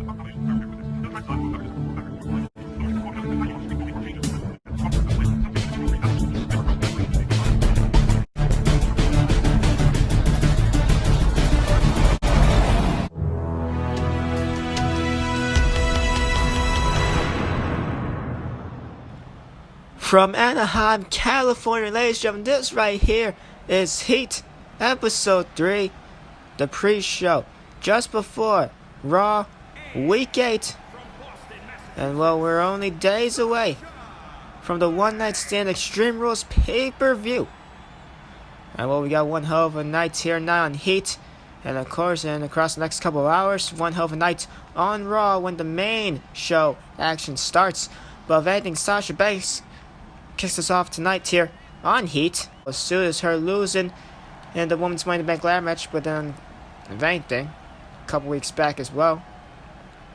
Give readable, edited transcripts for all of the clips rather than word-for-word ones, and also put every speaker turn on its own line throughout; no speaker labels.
From Anaheim, California, ladies and gentlemen, this right here is Heat, episode 3, the pre-show, just before Raw, week 8, and well, we're only days away from the One Night Stand Extreme Rules pay-per-view, and well, we got one hell of a night here now on Heat, and of course, and across the next couple of hours, one hell of a night on Raw when the main show action starts, but if anything, Sasha Banks kicks us off tonight here on Heat. As soon as her losing in the Women's Money in the Bank ladder match, but then, if anything, a couple weeks back as well,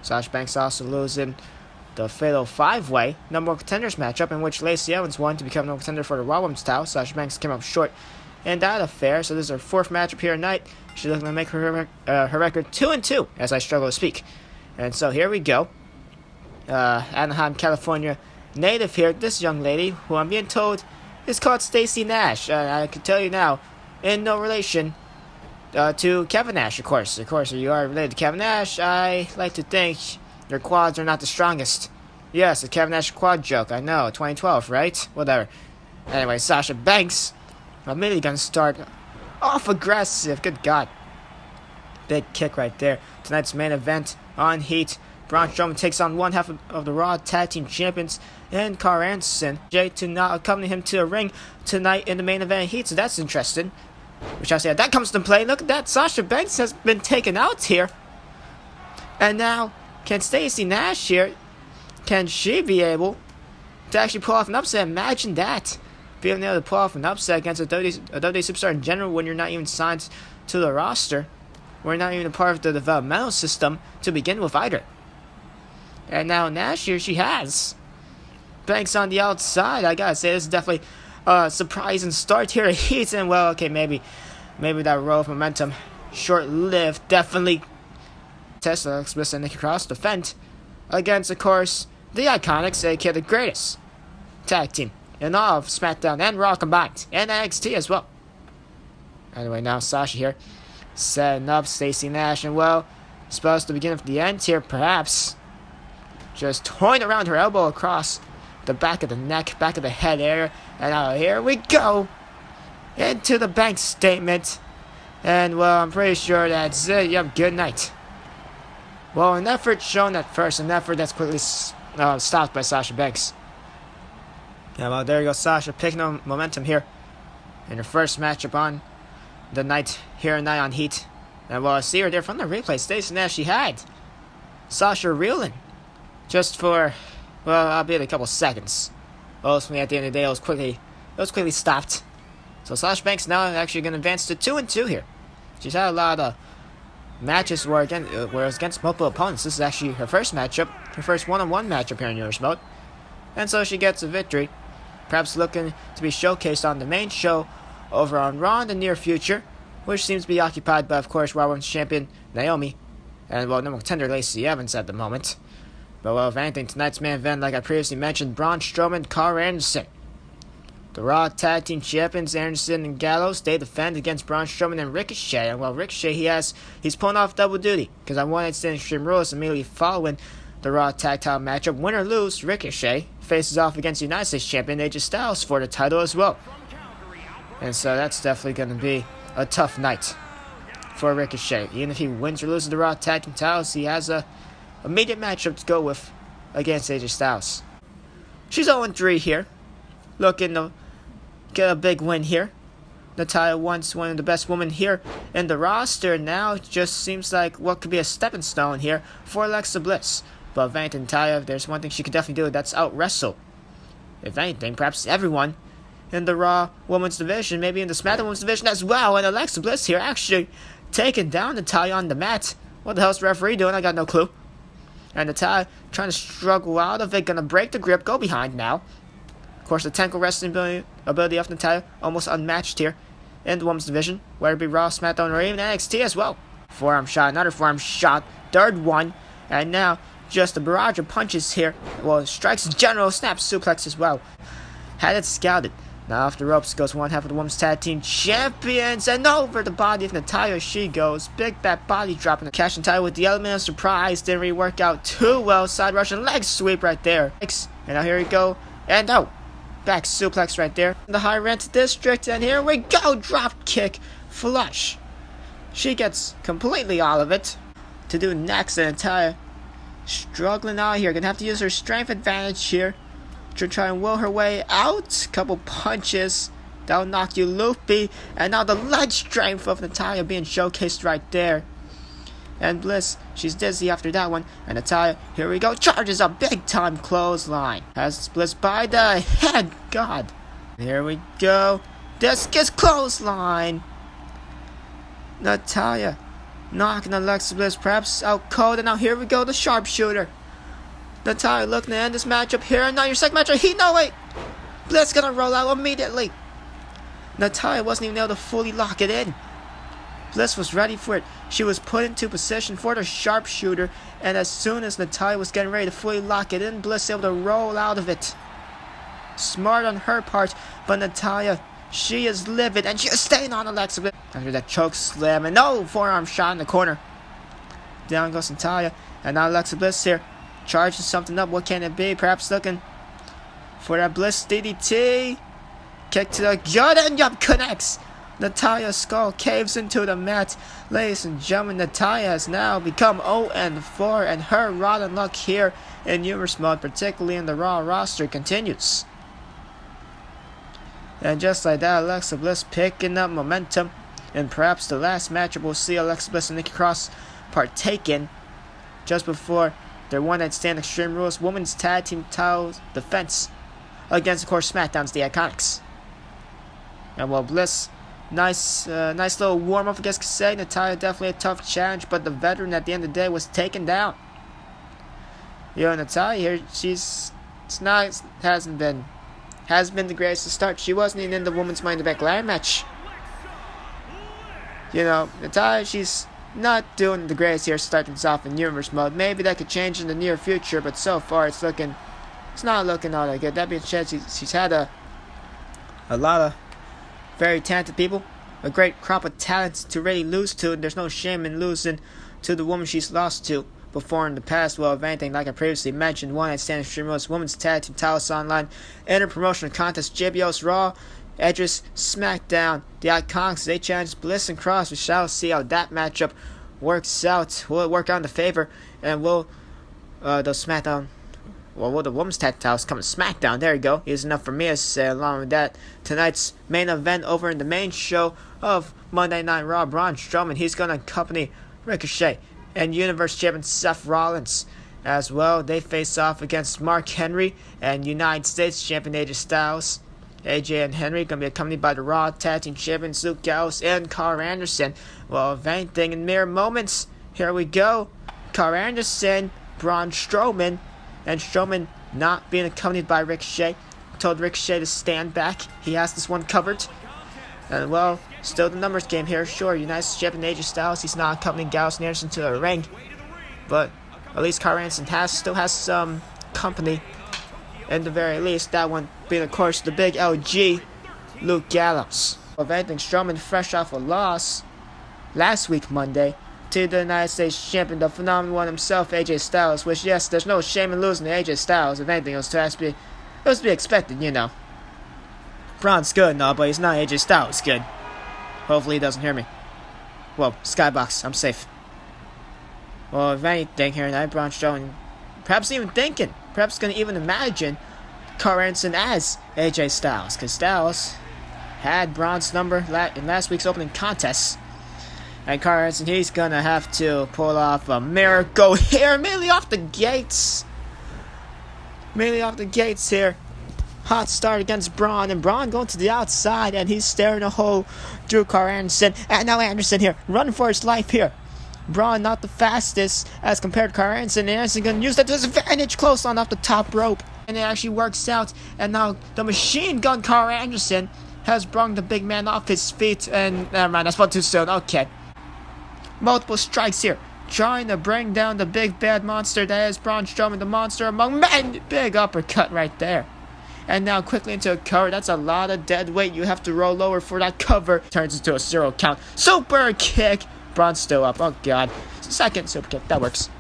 Sasha Banks also losing the Fatal 5-Way number one contenders matchup in which Lacey Evans won to become number one contender for the Raw Women's title. Sasha Banks came up short in that affair, so this is her fourth matchup here tonight. She's looking to make her record 2-2 as I struggle to speak. And so here we go. Anaheim, California native here, this young lady, who I'm being told is called Stacey Nash. I can tell you now, in no relation to Kevin Nash, of course. Of course, if you are related to Kevin Nash, I like to think your quads are not the strongest. Yes, the Kevin Nash quad joke, I know, 2012, right? Whatever. Anyway, Sasha Banks, immediately gonna start off aggressive, good God. Big kick right there. Tonight's main event on Heat. Braun Strowman takes on one half of the Raw Tag Team Champions and Karl Anderson. Jay to not accompany him to a ring tonight in the main event Heat, so that's interesting. Which I say that comes to play. Look at that, Sasha Banks has been taken out here. And now, can Stacey Nash here, can she be able to actually pull off an upset? Imagine that. Being able to pull off an upset against a WWE superstar in general when you're not even signed to the roster. We're not even a part of the developmental system to begin with either. And now Nash here, she has Banks on the outside. I gotta say, this is definitely a surprising start here at Heat. And well, okay, maybe that roll of momentum, short-lived, definitely. Tesla, Bliss, and Nikki Cross defend against, of course, the Iconics, aka the greatest tag team in all of SmackDown and Raw combined, and NXT as well. Anyway, now Sasha here, setting up Stacey Nash, and well, supposed to begin with the end here, perhaps. Just toying around her elbow across the back of the neck, back of the head area. And now here we go. Into the bank statement. And well, I'm pretty sure that's it. Yep, good night. Well, an effort shown at first. An effort that's quickly stopped by Sasha Banks. Yeah, well, there you go. Sasha picking up momentum here in her first matchup on the night here tonight on Heat. And well, I see her there from the replay. Stacey Nash, she had Sasha reeling. Just for, well, albeit a couple seconds. Ultimately, at the end of the day, it was quickly stopped. So Sasha Banks now actually going to advance to 2-2 here. She's had a lot of matches where it was against multiple opponents. This is actually her first matchup, her first one-on-one matchup here in Universe Mode. And so she gets a victory. Perhaps looking to be showcased on the main show over on Raw in the near future, which seems to be occupied by, of course, Raw Women's Champion Naomi and, well, number one contender Lacey Evans at the moment. But well, if anything, tonight's main event, like I previously mentioned, Braun Strowman, Karl Anderson. The Raw Tag Team Champions, Anderson and Gallows, they defend against Braun Strowman and Ricochet. And well, Ricochet, he's pulling off double duty. Because on One Night Stand Extreme Rules, immediately following the Raw Tag Title matchup, win or lose, Ricochet faces off against the United States Champion AJ Styles for the title as well. And so that's definitely going to be a tough night for Ricochet. Even if he wins or loses the Raw Tag Team titles, he has a immediate matchup to go with against AJ Styles. She's 0-3 here. Looking to get a big win here. Natalya, once one of the best women here in the roster, now just seems like what could be a stepping stone here for Alexa Bliss. But if anything, Natalya, if there's one thing she could definitely do, that's out-wrestle. If anything, perhaps everyone in the Raw Women's Division, maybe in the SmackDown Women's Division as well. And Alexa Bliss here actually taking down Natalya on the mat. What the hell's the referee doing? I got no clue. And Natalya trying to struggle out of it, gonna break the grip, go behind now. Of course, the technical wrestling ability of Natalya almost unmatched here in the Women's Division, whether it be Raw, SmackDown, or even NXT as well. Forearm shot, another forearm shot, third one, And now, just a barrage of punches here. Well, strikes general snap suplex as well. Had it scouted. Now off the ropes goes one half of the women's tag team champions, and over the body of Natalya she goes. Big back body drop, and Cash and Ty with the element of surprise. Didn't really work out too well. Side Russian leg sweep right there. And now here we go. And out. Back suplex right there. The high rent district, and here we go. Drop kick. Flush. She gets completely all of it. To do next, and Natalya struggling out here. Gonna have to use her strength advantage here to try and will her way out. Couple punches. That'll knock you loopy. And now the leg strength of Natalya being showcased right there. And Bliss, she's dizzy after that one. And Natalya, here we go. Charges a big time clothesline. Has Bliss by the head. God. Here we go. Discus clothesline. Natalya knocking Alexa Bliss perhaps out cold. And now here we go. The sharpshooter. Natalya looking to end this matchup here. And now your second matchup. No, wait. Bliss gonna roll out immediately. Natalya wasn't even able to fully lock it in. Bliss was ready for it. She was put into position for the sharpshooter. And as soon as Natalya was getting ready to fully lock it in, Bliss able to roll out of it. Smart on her part. But Natalya, she is livid. And she is staying on Alexa Bliss. After that choke slam. And no forearm shot in the corner. Down goes Natalya. And now Alexa Bliss here. Charging something up. What can it be? Perhaps looking for that Bliss DDT. Kick to the gut, and yup, connects. Natalya's skull caves into the mat. Ladies and gentlemen, Natalya has now become 0-4, and her rotten luck here in numerous mode, particularly in the Raw roster, continues. And just like that, Alexa Bliss picking up momentum. And perhaps the last matchup we'll see Alexa Bliss and Nikki Cross partake in just before their one-night stand Extreme Rules Women's Tag Team title defense against, of course, SmackDown's The Iconics. And well, Bliss, nice little warm-up, I guess you could say. Natalya definitely a tough challenge, but the veteran at the end of the day was taken down. Natalya here, hasn't been the greatest to start. She wasn't even in the Women's Money in the Bank ladder match. Natalya, she's not doing the greatest here, starting things off in numerous mode. Maybe that could change in the near future, but so far it's not looking all that good. That being said, she's had a lot of very talented people, a great crop of talents to really lose to, and there's no shame in losing to the woman she's lost to before in the past. Well, if anything, like I previously mentioned, one night stand Extreme Rules Women's Tag Team titles online, interpromotional contest, JBL's Raw, Edge's SmackDown. The Iconics, they challenge Bliss and Cross. We shall see how that matchup works out. Will it work out in the favor? And will the SmackDown, will the Women's Tag titles come to SmackDown? There you go. Here's enough for me to say. Along with that, tonight's main event over in the main show of Monday Night Raw, Braun Strowman, he's going to accompany Ricochet and Universe Champion Seth Rollins. As well, they face off against Mark Henry and United States Champion AJ Styles. AJ and Henry going to be accompanied by the Raw Tag Team Champions Luke Gallows and Karl Anderson. Well, if anything, in mere moments, here we go. Karl Anderson, Braun Strowman, and Strowman not being accompanied by Ricochet. Told Ricochet to stand back. He has this one covered. And well, still the numbers game here. Sure, United States Champion AJ Styles, he's not accompanying Gallows and Anderson to the ring. But at least Karl Anderson still has some company. And the very least, that one being, of course, the big LG, Luke Gallows. If anything, Strowman fresh off a loss last week, Monday, to the United States Champion, the phenomenal one himself, AJ Styles. Which, yes, there's no shame in losing to AJ Styles. If anything, it was to be expected, Braun's good and all, but he's not AJ Styles good. Hopefully he doesn't hear me. Whoa, Skybox, I'm safe. Well, if anything, here tonight, Braun Strowman, perhaps going to even imagine Karl Anderson as AJ Styles, because Styles had Braun's number in last week's opening contest. And Karl Anderson, he's going to have to pull off a miracle here, mainly off the gates here. Hot start against Braun, and Braun going to the outside, and he's staring a hole through Karl Anderson. And now Anderson here, running for his life here. Braun not the fastest as compared to Karl Anderson. And Anderson going to use that to his advantage, close on off the top rope. And it actually works out. And now the machine gun Karl Anderson has brung the big man off his feet. And never mind, that's about too soon. Okay. Multiple strikes here. trying to bring down the big bad monster that is Braun Strowman, the monster among men. Big uppercut right there. And now quickly into a cover. That's a lot of dead weight. You have to roll lower for that cover. Turns into a 0 count. Super kick. Braun's still up. Oh, God. Second super kick. That works.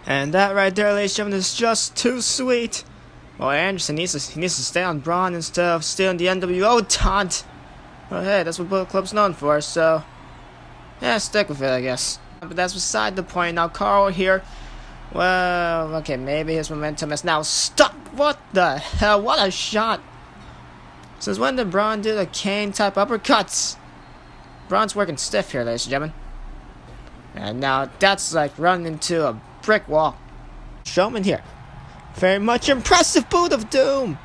And that right there, ladies and gentlemen, is just too sweet. Well, Anderson needs to stay on Braun instead of stealing the NWO taunt. Well, hey, that's what Bullet Club's known for, so yeah, stick with it, I guess. But that's beside the point. Now, Karl here. Well, okay, maybe his momentum is now stuck. What the hell? What a shot. Since when did Braun do the cane-type uppercuts? Braun's working stiff here, ladies and gentlemen. And now that's like running into a brick wall. Strowman here. Very much impressive boot of doom.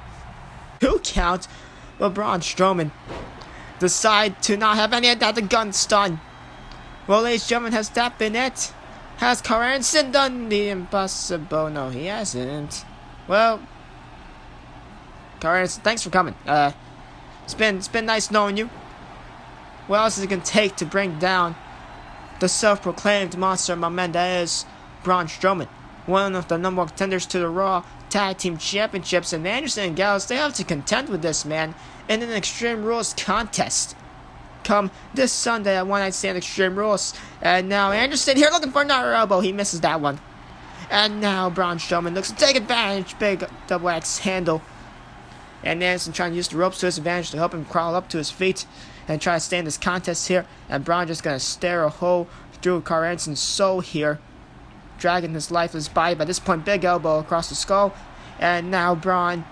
2 count. But Braun Strowman decide to not have any of that gun stun. Well, ladies and gentlemen, has that been it? Has Karl Anderson done the impossible? No, he hasn't. Well, Karl Anderson, thanks for coming. It's been nice knowing you. What else is it gonna take to bring down the self-proclaimed monster among men that is Braun Strowman, one of the number 1 contenders to the Raw Tag Team Championships? And Anderson and Gallows, they have to contend with this man in an Extreme Rules contest come this Sunday at One Night Stand Extreme Rules. And now Anderson here looking for another elbow. He misses that one. And now Braun Strowman looks to take advantage. Big double axe handle. And Anderson trying to use the ropes to his advantage to help him crawl up to his feet and try to stay in this contest here. And Braun just gonna stare a hole through Karl Anderson's soul here, dragging his lifeless body. By this point, big elbow across the skull. And now Braun,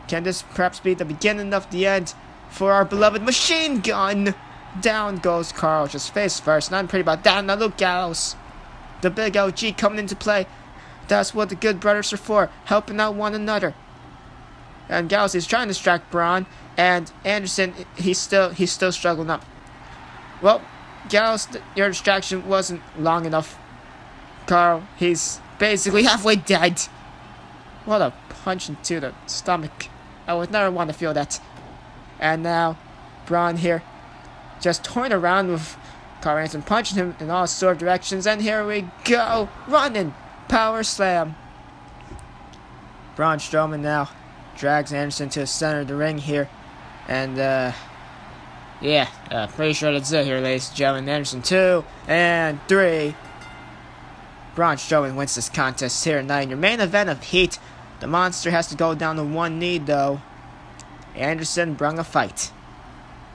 can this perhaps be the beginning of the end for our beloved machine gun? Down goes Karl, just face first. Nothing pretty about that. Now look, Gallows, the big OG coming into play. That's what the good brothers are for, helping out one another. And Gallows is trying to distract Braun, and Anderson, he's still struggling up. Well, Gallows, your distraction wasn't long enough. Karl, he's basically halfway dead. What a punch into the stomach. I would never want to feel that. And now, Braun here, just toying around with Karl Anderson, punching him in all sorts of directions. And here we go, running power slam. Braun Strowman now drags Anderson to the center of the ring here. And, pretty sure that's it here, ladies and gentlemen. Anderson 2 and 3. Braun Strowman wins this contest here tonight. In your main event of Heat, the monster has to go down to one knee, though. Anderson brung a fight.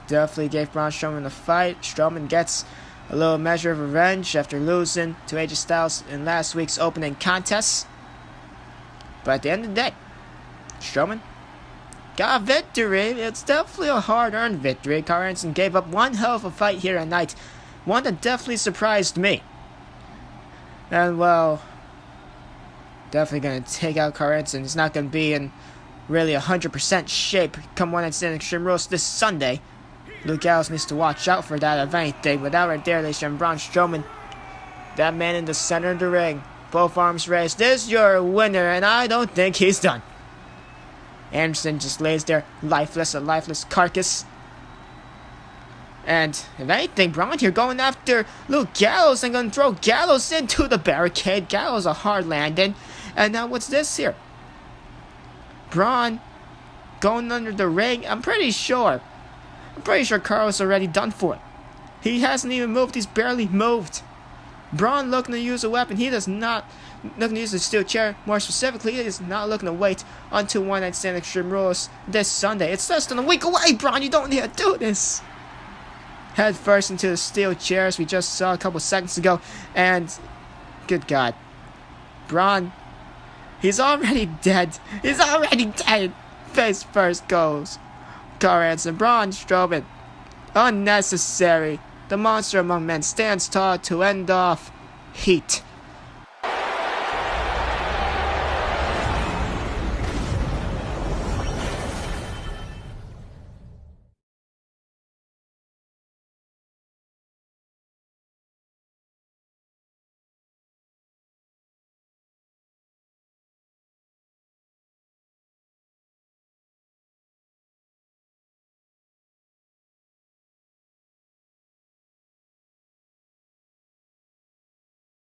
Definitely gave Braun Strowman a fight. Strowman gets a little measure of revenge after losing to AJ Styles in last week's opening contest. But at the end of the day, Strowman got a victory. It's definitely a hard-earned victory. Karl Anderson gave up one hell of a fight here tonight. One that definitely surprised me. And, well, definitely going to take out Karl Anderson. He's not going to be in really 100% shape come One Night Stand Extreme Rules this Sunday. Luke Gallows needs to watch out for that, if anything. But that right there, ladies and gentlemen, Braun Strowman, that man in the center of the ring, both arms raised, is your winner, and I don't think he's done. Anderson just lays there, lifeless, a lifeless carcass. And if anything, Braun here going after Luke Gallows and going to throw Gallows into the barricade. Gallows a hard landing. And now what's this here? Braun going under the ring. I'm pretty sure Karl's already done for it. He hasn't even moved. He's barely moved. Braun looking to use a weapon. He does not looking to use the steel chair. More specifically, he is not looking to wait until One Night Stand Extreme Rules this Sunday. It's less than a week away, Braun. You don't need to do this. Head first into the steel chairs we just saw a couple seconds ago. And, good God, Braun, he's already dead. He's already dead. Face first goes Karl Anderson. Braun Strowman, unnecessary. The monster among men stands tall to end off Heat.